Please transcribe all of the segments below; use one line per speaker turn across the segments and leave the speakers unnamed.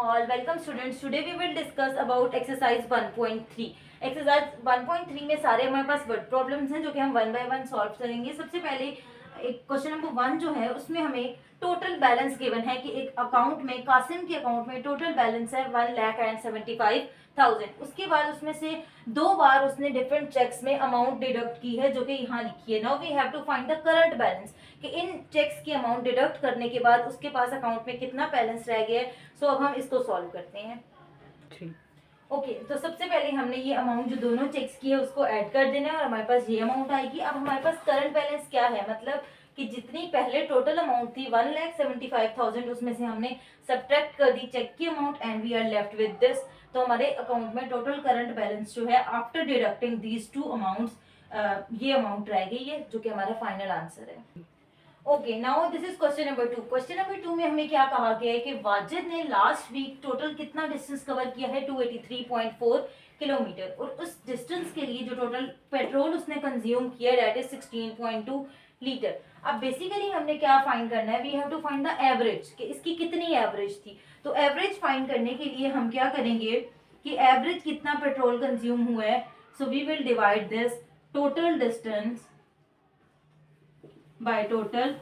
all, welcome students. Today we will discuss about exercise 1.3. Exercise 1.3 में सारे हमारे पास word problems हैं जो कि हम वन बाय वन सॉल्व करेंगे. सबसे पहले एक क्वेश्चन नंबर 1 जो है उसमें हमें टोटल बैलेंस गिवन है कि एक अकाउंट में, कासिम के अकाउंट में टोटल बैलेंस है 1,75,000. उसके बाद उसमें से 2 बार उसने डिफरेंट चेक्स में अमाउंट डिडक्ट की है जो कि यहाँ लिखी है. Now we have to find the current balance कि इन चेक्स की अमाउंट डिडक्ट करने के बाद उसके पास अकाउंट में कितना बैलेंस रह गया है. सो अब हम इसको सॉल्व करते हैं. ओके तो सबसे पहले हमने ये अमाउंट जो दोनों चेक्स की है उसको ऐड कर देना है और हमारे पास ये अमाउंट आएगी. अब हमारे पास करंट बैलेंस क्या है, मतलब कि जितनी पहले टोटल अमाउंट थी 1,75,000 उसमें से हमने सब्ट्रैक्ट कर दी चेक की amount and we are left with this. तो हमारे अकाउंट में टोटल करंट बैलेंस जो है after deducting these two amounts ये अमाउंट रह गई है जो कि हमारा फाइनल आंसर है. Okay now this is question number 2. Question number 2 में हमें क्या कहा गया है कि वाजिद ने लास्ट वीक टोटल कितना डिस्टेंस कवर किया है 283.4 किलोमीटर और उस डिस्टेंस के लिए जो टोटल पेट्रोल उसने कंज्यूम किया दैट इज 16.2 लीटर. अब बेसिकली हमने क्या फाइंड करना है, we have to find the average कि इसकी कितनी एवरेज थी. तो एवरेज फाइंड करने के लिए हम क्या करेंगे कि एवरेज कितना पेट्रोल कंज्यूम हुआ है. So we will divide this total distance by total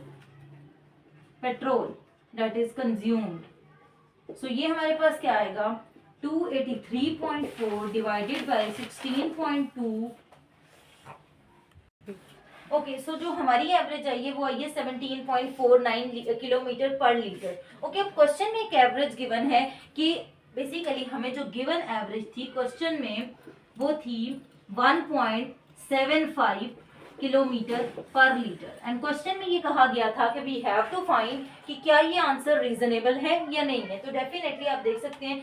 petrol that is consumed. So ये हमारे पास क्या आएगा 283.4 divided by 16.2. ओके सो जो हमारी एवरेज आई है वो आई है 17.49 किलोमीटर पर लीटर. ओके अब क्वेश्चन में एक एवरेज गिवन है कि बेसिकली हमें जो गिवन एवरेज थी क्वेश्चन में वो थी 1.75 किलोमीटर पर लीटर एंड क्वेश्चन में ये कहा गया था कि वी हैव टू फाइंड कि क्या ये आंसर रीजनेबल है या नहीं है. तो डेफिनेटली आप देख सकते हैं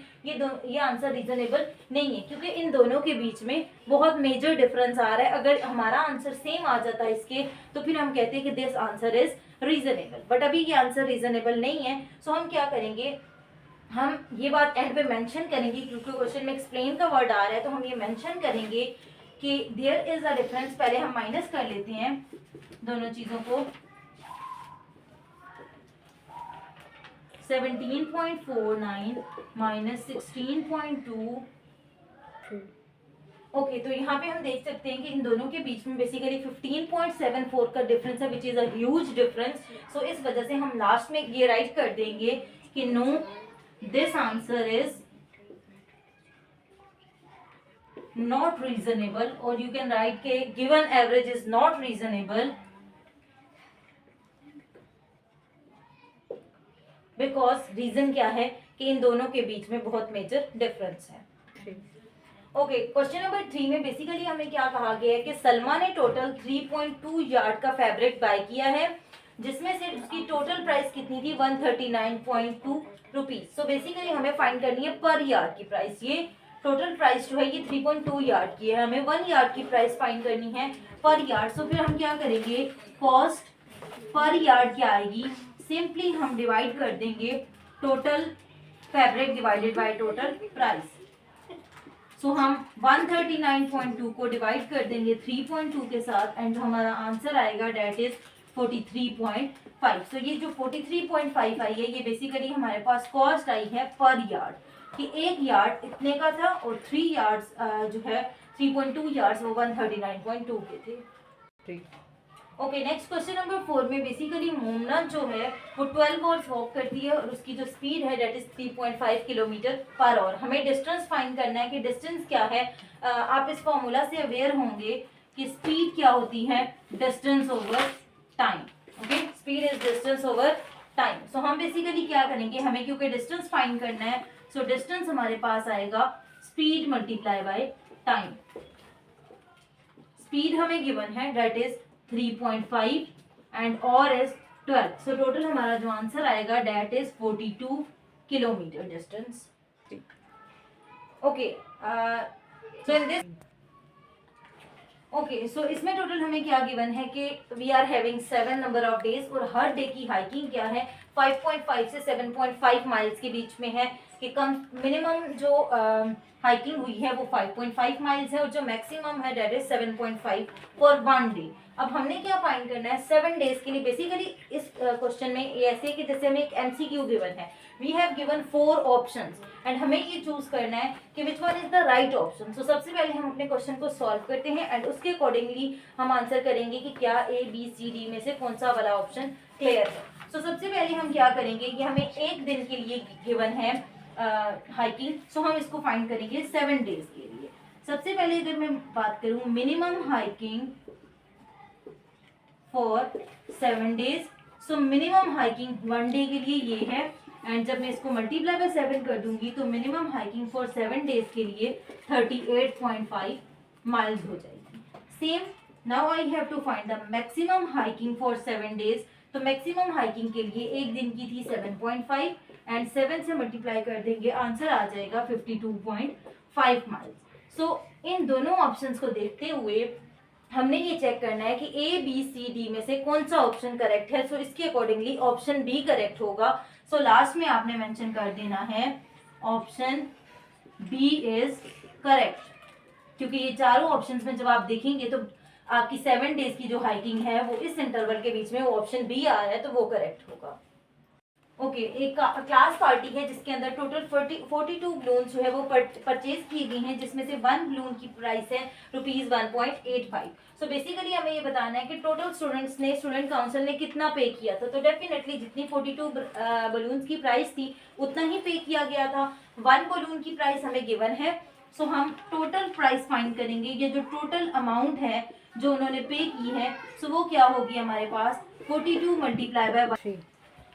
ये आंसर रीजनेबल नहीं है क्योंकि इन दोनों के बीच में बहुत मेजर डिफरेंस आ रहा है. अगर हमारा आंसर सेम आ जाता है इसके तो फिर हम कहते हैं कि this answer is reasonable, but अभी ये आंसर रीजनेबल नहीं है. सो हम क्या करेंगे, हम ये बात एंड पे मेंशन करेंगे क्योंकि क्वेश्चन में एक्सप्लेन का वर्ड आ रहा है तो हम ये मेंशन करेंगे कि देयर इज अ डिफरेंस. पहले हम माइनस कर लेते हैं दोनों चीजों को. 17.49 माइनस 16.2. ओके तो यहाँ पे हम देख सकते हैं कि इन दोनों के बीच में बेसिकली 15.74 का डिफरेंस है which is a huge difference. So इस वजह से हम लास्ट में ये राइट कर देंगे कि no this answer is not reasonable or you can write के given average is not reasonable because reason क्या है कि इन दोनों के बीच में बहुत मेजर डिफरेंस है. ओके क्वेश्चन नंबर 3 में बेसिकली हमें क्या कहा गया है कि सलमा ने टोटल 3.2 यार्ड का फैब्रिक बाय किया है जिसमें से उसकी टोटल प्राइस कितनी थी 139.2 रुपीज. सो बेसिकली हमें फाइंड करनी है पर यार्ड की प्राइस. ये टोटल प्राइस जो है ये 3.2 यार्ड की है, हमें 1 यार्ड की प्राइस फाइंड करनी है पर यार्ड. सो फिर हम क्या करेंगे, कॉस्ट पर यार्ड क्या आएगी, सिंपली हम डिवाइड कर देंगे total fabric divided by total price. So हम 139.2 को डिवाइड कर देंगे 3.2 के साथ एंड जो हमारा आंसर आएगा डेट इज 43.5. सो ये जो 43.5 आई है ये बेसिकली हमारे पास कॉस्ट आई है पर यार्ड कि 1 यार्ड इतने का था और 3 यार्ड्स जो है 3.2 यार्ड्स वो 139.2 के थे. ओके नेक्स्ट क्वेश्चन नंबर 4 में बेसिकली मोमना जो है वो 12 आवर्स वॉक करती है और उसकी जो स्पीड है that is 3.5 kilometre per hour. हमें डिस्टेंस फाइंड करना है कि डिस्टेंस क्या है. आप इस फॉर्मूला से अवेयर होंगे कि स्पीड क्या होती है, distance over time. Okay speed is distance over time. So हम बेसिकली क्या करेंगे, हमें क्योंकि डिस्टेंस फाइंड करना है सो डिस्टेंस हमारे पास आएगा speed multiply by time. Speed हमें गिवन है दैट इज 3.5 एंड और इज 12. सो टोटल हमारा जो आंसर आएगा that is 42 kilometre distance. Okay so in this okay so इसमें टोटल हमें क्या गिवन है कि we are having 7 number of days और हर डे की हाइकिंग क्या है 5.5 से 7.5 माइल्स के बीच में है. कि कम मिनिमम जो हाइकिंग हुई है वो 5.5 माइल्स है और जो मैक्सिमम है दैट इज 7.5 फॉर 1 डे। अब हमने क्या फाइंड करना है 7 डेज के लिए। बेसिकली इस क्वेश्चन में ये ऐसे कि जैसे हमें एक एमसीक्यू गिवन है, we have given 4 options and हमें ये चूज करना है कि which one is the right option. So सबसे पहले हम अपने क्वेश्चन को सॉल्व करते हैं एंड उसके अकॉर्डिंगली हम आंसर करेंगे कि क्या ए बी सी डी में से कौन सा वाला ऑप्शन क्लियर है। सो सबसे पहले हम क्या करेंगे कि हमें एक दिन के लिए गिवन है हाइकिंग, सो हम इसको फाइंड करेंगे 7 डेज के लिए। सबसे पहले अगर मैं बात करूं minimum hiking for 7 days, so minimum hiking 1 day के लिए ये है एंड जब मैं इसको मल्टीप्लाई बाय 7 कर दूंगी तो मिनिमम हाइकिंग फॉर 7 डेज के लिए 38.5 माइल्स हो जाएगी। Same now I have to find the maximum hiking for 7 days. तो मैक्सिमम हाइकिंग के लिए एक दिन की थी 7.5 एंड 7 से मल्टीप्लाई कर देंगे, आंसर आ जाएगा 52.5 माइल्स। सो इन दोनों ऑप्शंस को देखते हुए हमने ये चेक करना है कि ए बी सी डी में से कौन सा ऑप्शन करेक्ट है। सो इसके अकॉर्डिंगली ऑप्शन बी करेक्ट होगा। सो लास्ट में आपने मेंशन कर देना है ऑप्शन बी इज करेक्ट, क्योंकि ये चारों ऑप्शंस में जब आप देखेंगे तो आपकी 7 डेज की जो हाइकिंग है वो इस इंटरवल के बीच में वो ऑप्शन बी आ रहा है, तो वो करेक्ट होगा। ओके एक क्लास पार्टी है जिसके अंदर टोटल 42 बलून्स जो है वो परचेज की गई हैं, जिसमें से 1 बलून की प्राइस है ₹1.85। सो बेसिकली हमें ये बताना है कि टोटल स्टूडेंट काउंसिल ने कितना पे किया था। तो डेफिनेटली जितनी 42 बलून्स की प्राइस थी उतना ही पे किया गया था। 1 बलून की प्राइस हमें गिवन है, सो हम टोटल प्राइस फाइंड करेंगे। ये जो टोटल अमाउंट है जो उन्होंने पे की है, सो वो क्या होगी हमारे पास 42 मल्टीप्लाई बाय 1।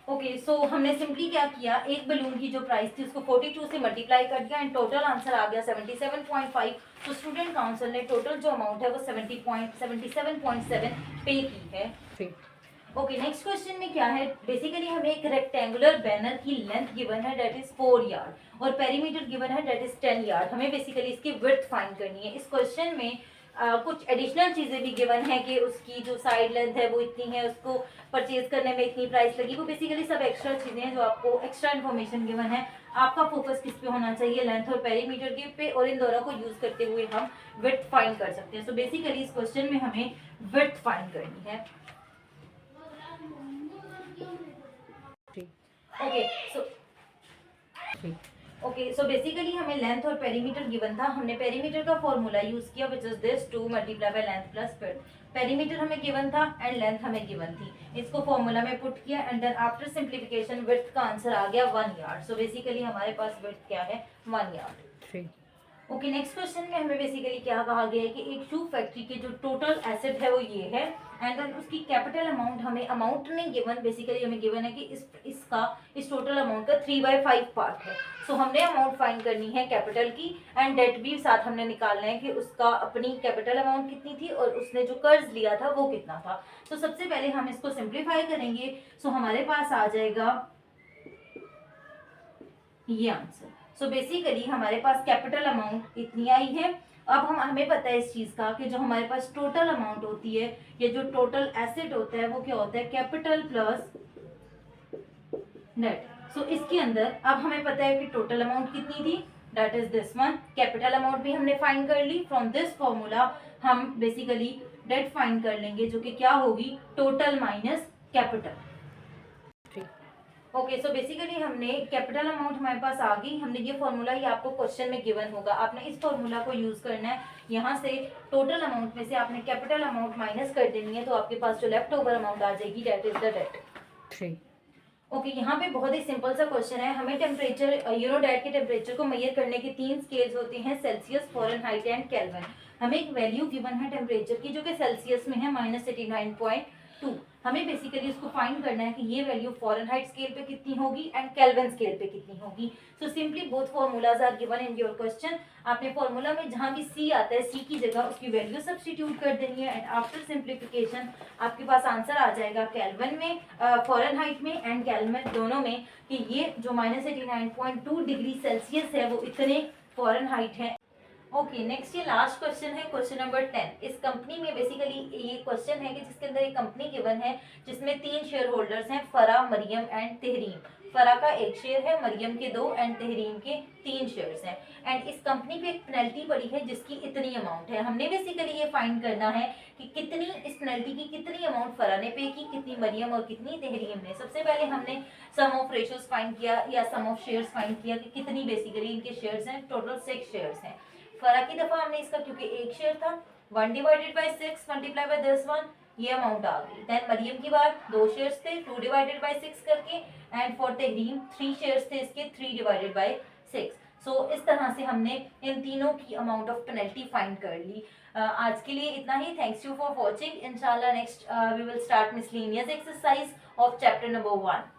ओके सो हमने सिंपली क्या किया, एक बलून की जो प्राइस थी उसको 42 से मल्टीप्लाई कर दिया एंड टोटल आंसर आ गया 77.5। तो स्टूडेंट काउंसिल ने टोटल जो अमाउंट है वो 77.7 पे की है। ओके नेक्स्ट क्वेश्चन में क्या है, बेसिकली हमें एक रेक्टेंगुलर बैनर की लेंथ गिवन है दैट इज 4 यार्ड और पेरीमीटर गिवन है दैट इज 10 यार्ड। हमें बेसिकली इसकी विड्थ फाइंड करनी है। इस क्वेश्चन में कुछ एडिशनल चीज़ें भी गिवन है कि उसकी जो साइड लेंथ है वो इतनी है, उसको परचेज करने में इतनी प्राइस लगी। वो बेसिकली सब एक्स्ट्रा चीज़ें हैं जो आपको एक्स्ट्रा इन्फॉर्मेशन गिवन है। आपका फोकस किस पे होना चाहिए, लेंथ और पेरीमीटर के पे, और इन दोनों को यूज करते हुए हम विड्थ फाइंड कर सकते हैं। सो बेसिकली इस क्वेश्चन में हमें विड्थ फाइंड करनी है। ओके सो बेसिकली हमें लेंथ और पेरीमीटर गिवन था। हमने पेरीमीटर का फॉर्मूला यूज किया which is this 2 multiply by length plus width. Perimeter हमें गिवन था एंड लेंथ हमें गिवन थी, इसको फॉर्मूला में पुट किया and then after simplification width का आंसर आ गया 1 यार्ड। सो बेसिकली हमारे पास विड्थ क्या है 1 यार्ड। ओके नेक्स्ट क्वेश्चन में हमें बेसिकली क्या कहा गया है कि एक शू फैक्ट्री के जो टोटल एसेट है वो ये है एंड देन उसकी कैपिटल अमाउंट हमें अमाउंट नहीं गिवन, बेसिकली हमें गिवन है कि इस टोटल अमाउंट का 3/5 पार्ट है। सो हमने अमाउंट फाइंड करनी है कैपिटल की एंड डेट भी साथ हमने निकालना है कि उसका अपनी कैपिटल अमाउंट कितनी थी और उसने जो कर्ज लिया था वो कितना था। तो सबसे पहले हम इसको सिंप्लीफाई करेंगे। सो हमारे पास आ जाएगा ये आंसर। सो बेसिकली हमारे पास कैपिटल अमाउंट इतनी आई है। अब हमें पता है इस चीज का कि जो हमारे पास टोटल अमाउंट होती है या जो टोटल एसेट होता है वो क्या होता है कैपिटल प्लस नेट। सो इसके अंदर अब हमें पता है कि टोटल अमाउंट कितनी थी, that is this one. Capital amount भी हमने फाइंड कर ली। फ्रॉम दिस फॉर्मूला हम बेसिकली डेट फाइंड कर लेंगे जो कि क्या होगी total minus capital. Okay so basically हमने कैपिटल अमाउंट हमारे पास आ गई। हमने ये फॉर्मूला ही आपको क्वेश्चन में गिवन होगा, आपने इस फॉर्मूला को यूज करना है। यहाँ से टोटल अमाउंट में से आपने कैपिटल अमाउंट माइनस कर देनी है तो आपके पास जो लेफ्ट ओवर अमाउंट आ जाएगी that is the debt. Okay यहाँ पे बहुत ही सिंपल सा क्वेश्चन है। हमें टेम्परेचर यूरोडेट के टेम्परेचर को मेजर करने के 3 स्केल्स होते हैं, सेल्सियस, फ़ारेनहाइट एंड केल्विन। हमें एक वैल्यू गिवन है टेम्परेचर की जो कि सेल्सियस में है -89.2। हमें बेसिकली उसको फाइंड करना है कि ये वैल्यू फ़ारेनहाइट स्केल पे कितनी होगी एंड केल्विन स्केल पे कितनी होगी। So simply both formulas are given in your question. आपने फॉर्मूला में जहाँ भी सी आता है सी की जगह उसकी वैल्यू सब्स्टिट्यूट कर देनी है एंड आफ्टर सिंप्लीफिकेशन आपके पास आंसर आ जाएगा केल्विन में, फ़ारेनहाइट में एंड केल्विन दोनों में, कि ये जो -89.2 डिग्री सेल्सियस है वो इतने फ़ारेनहाइट है। ओके, नेक्स्ट ये लास्ट क्वेश्चन है, क्वेश्चन नंबर 10। इस कंपनी में बेसिकली ये क्वेश्चन है कि जिसके अंदर एक कंपनी गिवन है जिसमें 3 शेयर होल्डर्स हैं, फरा, मरियम एंड तहरीम। फरा का 1 शेयर है, मरियम के 2 एंड तहरीम के 3 शेयर्स हैं। एंड इस कंपनी पे एक पेनल्टी पड़ी है जिसकी इतनी अमाउंट है। हमने बेसिकली ये फाइंड करना है कि कितनी इस पेनल्टी की कितनी अमाउंट फरा ने पे की, कितनी मरियम और कितनी तहरीम ने। सबसे पहले हमने सम ऑफ रेशियोज फाइंड किया या सम ऑफ शेयर्स फाइंड किया कि कितनी बेसिकली इनके शेयर्स हैं। टोटल 6 शेयर्स हैं। फरा की दफा हमने इसका क्योंकि 1 शेयर था, 1 divided by 6 multiply by this one, ये अमाउंट आ गई। देन मरियम की बार 2 शेयर्स थे, 2 डिवाइडेड बाय 6 करके, एंड फॉर तहरीम 3 शेयर्स थे इसके, 3 डिवाइडेड बाय 6। सो इस तरह से हमने इन तीनों की अमाउंट ऑफ पेनल्टी फाइंड कर ली। आज के लिए इतना ही। Thanks you for watching. इंशाल्लाह next we will start miscellaneous exercise of chapter number 1।